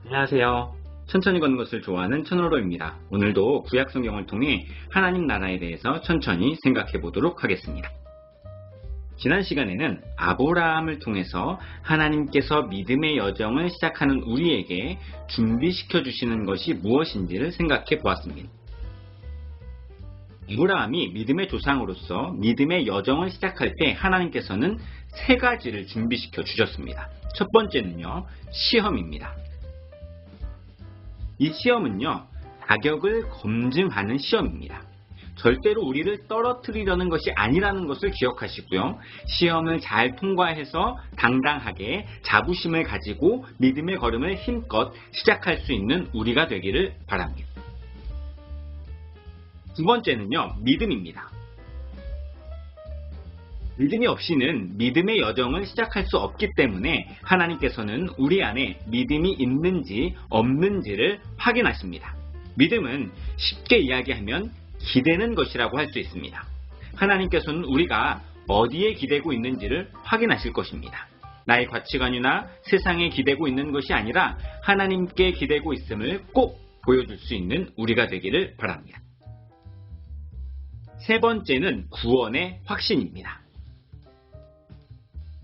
안녕하세요. 천천히 걷는 것을 좋아하는 천호로입니다. 오늘도 구약 성경을 통해 하나님 나라에 대해서 천천히 생각해 보도록 하겠습니다. 지난 시간에는 아브라함을 통해서 하나님께서 믿음의 여정을 시작하는 우리에게 준비시켜 주시는 것이 무엇인지를 생각해 보았습니다. 아브라함이 믿음의 조상으로서 믿음의 여정을 시작할 때 하나님께서는 세 가지를 준비시켜 주셨습니다. 첫 번째는요, 시험입니다. 이 시험은요, 자격을 검증하는 시험입니다. 절대로 우리를 떨어뜨리려는 것이 아니라는 것을 기억하시고요. 시험을 잘 통과해서 당당하게 자부심을 가지고 믿음의 걸음을 힘껏 시작할 수 있는 우리가 되기를 바랍니다. 두 번째는요, 믿음입니다. 믿음이 없이는 믿음의 여정을 시작할 수 없기 때문에 하나님께서는 우리 안에 믿음이 있는지 없는지를 확인하십니다. 믿음은 쉽게 이야기하면 기대는 것이라고 할 수 있습니다. 하나님께서는 우리가 어디에 기대고 있는지를 확인하실 것입니다. 나의 가치관이나 세상에 기대고 있는 것이 아니라 하나님께 기대고 있음을 꼭 보여줄 수 있는 우리가 되기를 바랍니다. 세 번째는 구원의 확신입니다.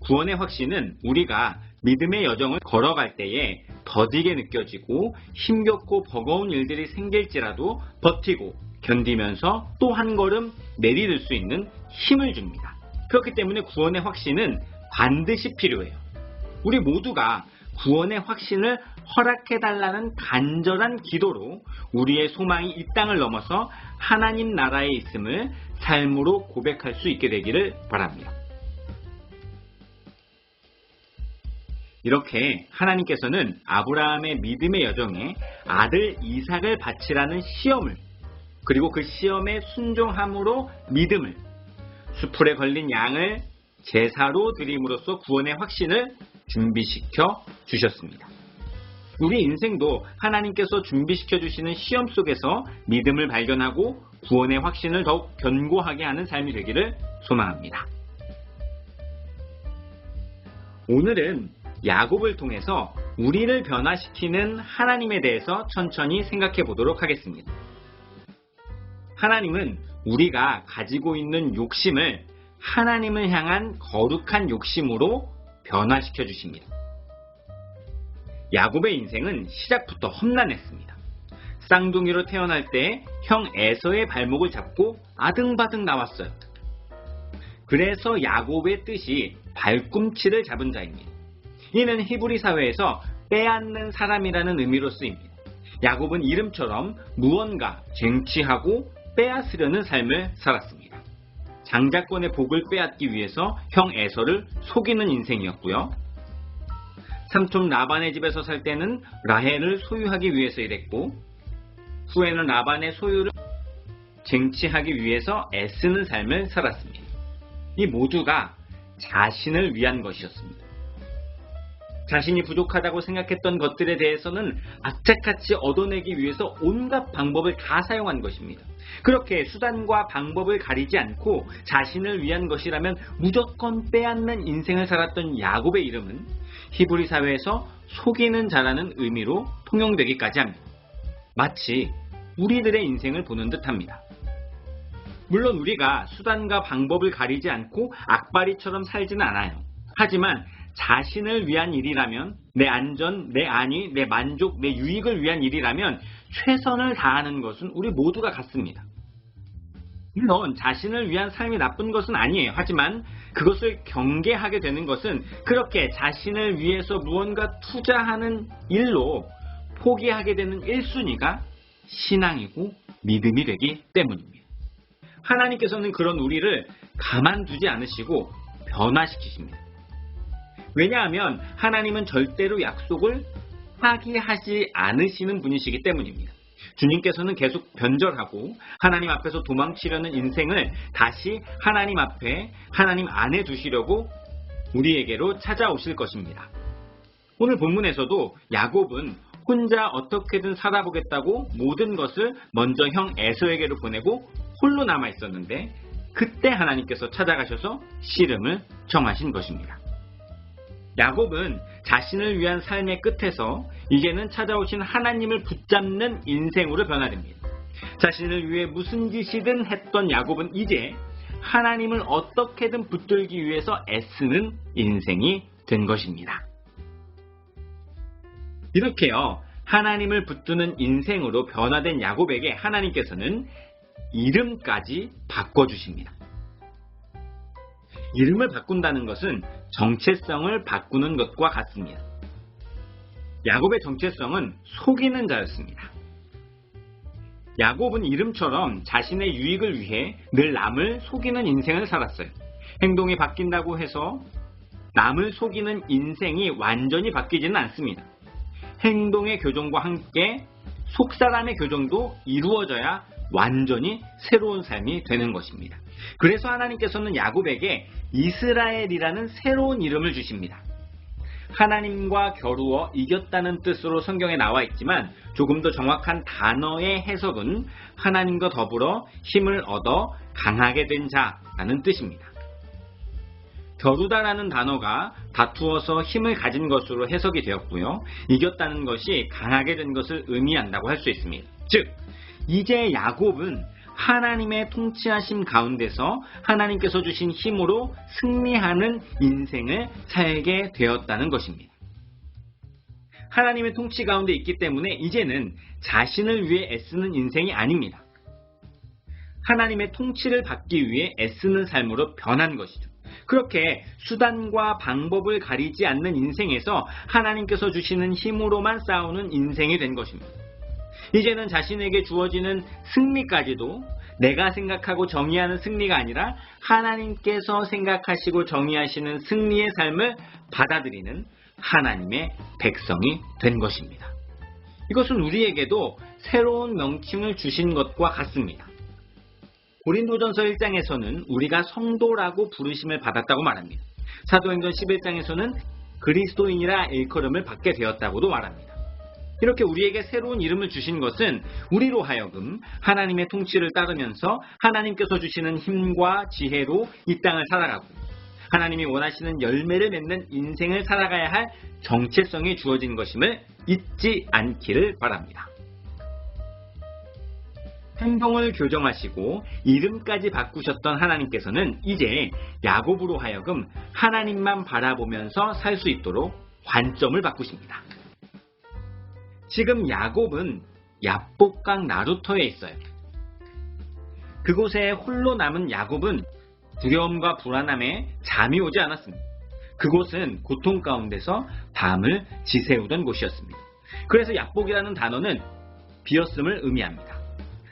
구원의 확신은 우리가 믿음의 여정을 걸어갈 때에 더디게 느껴지고 힘겹고 버거운 일들이 생길지라도 버티고 견디면서 또 한 걸음 내디딜 수 있는 힘을 줍니다. 그렇기 때문에 구원의 확신은 반드시 필요해요. 우리 모두가 구원의 확신을 허락해달라는 간절한 기도로 우리의 소망이 이 땅을 넘어서 하나님 나라에 있음을 삶으로 고백할 수 있게 되기를 바랍니다. 이렇게 하나님께서는 아브라함의 믿음의 여정에 아들 이삭을 바치라는 시험을, 그리고 그 시험에 순종함으로 믿음을, 수풀에 걸린 양을 제사로 드림으로써 구원의 확신을 준비시켜 주셨습니다. 우리 인생도 하나님께서 준비시켜 주시는 시험 속에서 믿음을 발견하고 구원의 확신을 더욱 견고하게 하는 삶이 되기를 소망합니다. 오늘은 야곱을 통해서 우리를 변화시키는 하나님에 대해서 천천히 생각해 보도록 하겠습니다. 하나님은 우리가 가지고 있는 욕심을 하나님을 향한 거룩한 욕심으로 변화시켜 주십니다. 야곱의 인생은 시작부터 험난했습니다. 쌍둥이로 태어날 때 형 에서의 발목을 잡고 아등바등 나왔어요. 그래서 야곱의 뜻이 발꿈치를 잡은 자입니다. 이는 히브리 사회에서 빼앗는 사람이라는 의미로 쓰입니다. 야곱은 이름처럼 무언가 쟁취하고 빼앗으려는 삶을 살았습니다. 장자권의 복을 빼앗기 위해서 형 에서를 속이는 인생이었고요. 삼촌 라반의 집에서 살 때는 라헬을 소유하기 위해서 일했고, 후에는 라반의 소유를 쟁취하기 위해서 애쓰는 삶을 살았습니다. 이 모두가 자신을 위한 것이었습니다. 자신이 부족하다고 생각했던 것들에 대해서는 악착같이 얻어내기 위해서 온갖 방법을 다 사용한 것입니다. 그렇게 수단과 방법을 가리지 않고 자신을 위한 것이라면 무조건 빼앗는 인생을 살았던 야곱의 이름은 히브리 사회에서 속이는 자라는 의미로 통용되기까지 합니다. 마치 우리들의 인생을 보는 듯합니다. 물론 우리가 수단과 방법을 가리지 않고 악바리처럼 살지는 않아요. 하지만 자신을 위한 일이라면, 내 안전, 내 안위, 내 만족, 내 유익을 위한 일이라면 최선을 다하는 것은 우리 모두가 같습니다. 물론 자신을 위한 삶이 나쁜 것은 아니에요. 하지만 그것을 경계하게 되는 것은 그렇게 자신을 위해서 무언가 투자하는 일로 포기하게 되는 1순위가 신앙이고 믿음이 되기 때문입니다. 하나님께서는 그런 우리를 가만두지 않으시고 변화시키십니다. 왜냐하면 하나님은 절대로 약속을 파기하지 않으시는 분이시기 때문입니다. 주님께서는 계속 변절하고 하나님 앞에서 도망치려는 인생을 다시 하나님 앞에, 하나님 안에 두시려고 우리에게로 찾아오실 것입니다. 오늘 본문에서도 야곱은 혼자 어떻게든 살아보겠다고 모든 것을 먼저 형 에서에게로 보내고 홀로 남아 있었는데, 그때 하나님께서 찾아가셔서 씨름을 정하신 것입니다. 야곱은 자신을 위한 삶의 끝에서 이제는 찾아오신 하나님을 붙잡는 인생으로 변화됩니다. 자신을 위해 무슨 짓이든 했던 야곱은 이제 하나님을 어떻게든 붙들기 위해서 애쓰는 인생이 된 것입니다. 이렇게요, 하나님을 붙드는 인생으로 변화된 야곱에게 하나님께서는 이름까지 바꿔주십니다. 이름을 바꾼다는 것은 정체성을 바꾸는 것과 같습니다. 야곱의 정체성은 속이는 자였습니다. 야곱은 이름처럼 자신의 유익을 위해 늘 남을 속이는 인생을 살았어요. 행동이 바뀐다고 해서 남을 속이는 인생이 완전히 바뀌지는 않습니다. 행동의 교정과 함께 속사람의 교정도 이루어져야 완전히 새로운 삶이 되는 것입니다. 그래서 하나님께서는 야곱에게 이스라엘이라는 새로운 이름을 주십니다. 하나님과 겨루어 이겼다는 뜻으로 성경에 나와 있지만 조금 더 정확한 단어의 해석은 하나님과 더불어 힘을 얻어 강하게 된 자라는 뜻입니다. 겨루다라는 단어가 다투어서 힘을 가진 것으로 해석이 되었고요. 이겼다는 것이 강하게 된 것을 의미한다고 할 수 있습니다. 즉, 이제 야곱은 하나님의 통치하심 가운데서 하나님께서 주신 힘으로 승리하는 인생을 살게 되었다는 것입니다. 하나님의 통치 가운데 있기 때문에 이제는 자신을 위해 애쓰는 인생이 아닙니다. 하나님의 통치를 받기 위해 애쓰는 삶으로 변한 것이죠. 그렇게 수단과 방법을 가리지 않는 인생에서 하나님께서 주시는 힘으로만 싸우는 인생이 된 것입니다. 이제는 자신에게 주어지는 승리까지도 내가 생각하고 정의하는 승리가 아니라 하나님께서 생각하시고 정의하시는 승리의 삶을 받아들이는 하나님의 백성이 된 것입니다. 이것은 우리에게도 새로운 명칭을 주신 것과 같습니다. 고린도전서 1장에서는 우리가 성도라고 부르심을 받았다고 말합니다. 사도행전 11장에서는 그리스도인이라 일컬음을 받게 되었다고도 말합니다. 이렇게 우리에게 새로운 이름을 주신 것은 우리로 하여금 하나님의 통치를 따르면서 하나님께서 주시는 힘과 지혜로 이 땅을 살아가고 하나님이 원하시는 열매를 맺는 인생을 살아가야 할 정체성이 주어진 것임을 잊지 않기를 바랍니다. 행동을 교정하시고 이름까지 바꾸셨던 하나님께서는 이제 야곱으로 하여금 하나님만 바라보면서 살 수 있도록 관점을 바꾸십니다. 지금 야곱은 야복강 나루터에 있어요. 그곳에 홀로 남은 야곱은 두려움과 불안함에 잠이 오지 않았습니다. 그곳은 고통 가운데서 밤을 지새우던 곳이었습니다. 그래서 야복이라는 단어는 비었음을 의미합니다.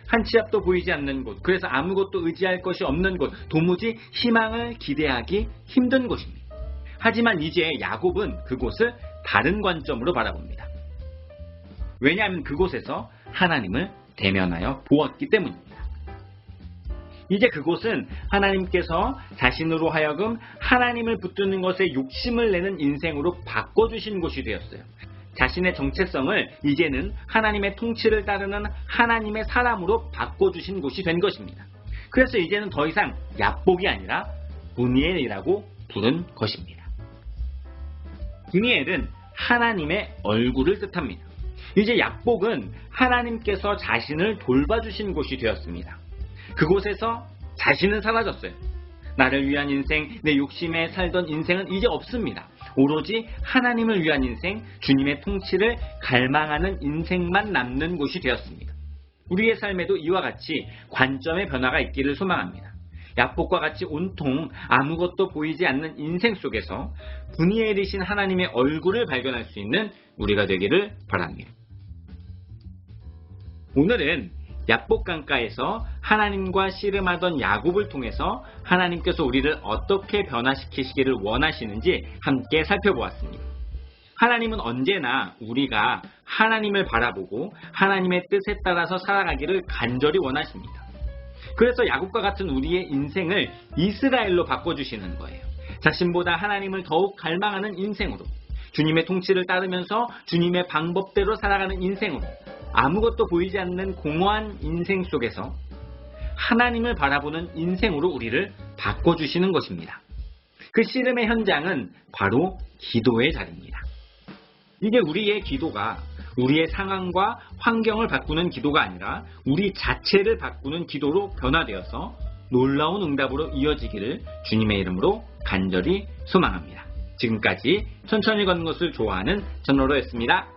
한 치 앞도 보이지 않는 곳, 그래서 아무것도 의지할 것이 없는 곳, 도무지 희망을 기대하기 힘든 곳입니다. 하지만 이제 야곱은 그곳을 다른 관점으로 바라봅니다. 왜냐하면 그곳에서 하나님을 대면하여 보았기 때문입니다. 이제 그곳은 하나님께서 자신으로 하여금 하나님을 붙드는 것에 욕심을 내는 인생으로 바꿔주신 곳이 되었어요. 자신의 정체성을 이제는 하나님의 통치를 따르는 하나님의 사람으로 바꿔주신 곳이 된 것입니다. 그래서 이제는 더 이상 야복이 아니라 브니엘이라고 부른 것입니다. 브니엘은 하나님의 얼굴을 뜻합니다. 이제 야복은 하나님께서 자신을 돌봐주신 곳이 되었습니다. 그곳에서 자신은 사라졌어요. 나를 위한 인생, 내 욕심에 살던 인생은 이제 없습니다. 오로지 하나님을 위한 인생, 주님의 통치를 갈망하는 인생만 남는 곳이 되었습니다. 우리의 삶에도 이와 같이 관점의 변화가 있기를 소망합니다. 야복과 같이 온통 아무것도 보이지 않는 인생 속에서 브니엘이신 하나님의 얼굴을 발견할 수 있는 우리가 되기를 바랍니다. 오늘은 야복강가에서 하나님과 씨름하던 야곱을 통해서 하나님께서 우리를 어떻게 변화시키시기를 원하시는지 함께 살펴보았습니다. 하나님은 언제나 우리가 하나님을 바라보고 하나님의 뜻에 따라서 살아가기를 간절히 원하십니다. 그래서 야곱과 같은 우리의 인생을 이스라엘로 바꿔주시는 거예요. 자신보다 하나님을 더욱 갈망하는 인생으로, 주님의 통치를 따르면서 주님의 방법대로 살아가는 인생으로, 아무것도 보이지 않는 공허한 인생 속에서 하나님을 바라보는 인생으로 우리를 바꿔주시는 것입니다. 그 씨름의 현장은 바로 기도의 자리입니다. 이게 우리의 기도가 우리의 상황과 환경을 바꾸는 기도가 아니라 우리 자체를 바꾸는 기도로 변화되어서 놀라운 응답으로 이어지기를 주님의 이름으로 간절히 소망합니다. 지금까지 천천히 걷는 것을 좋아하는 전로로였습니다.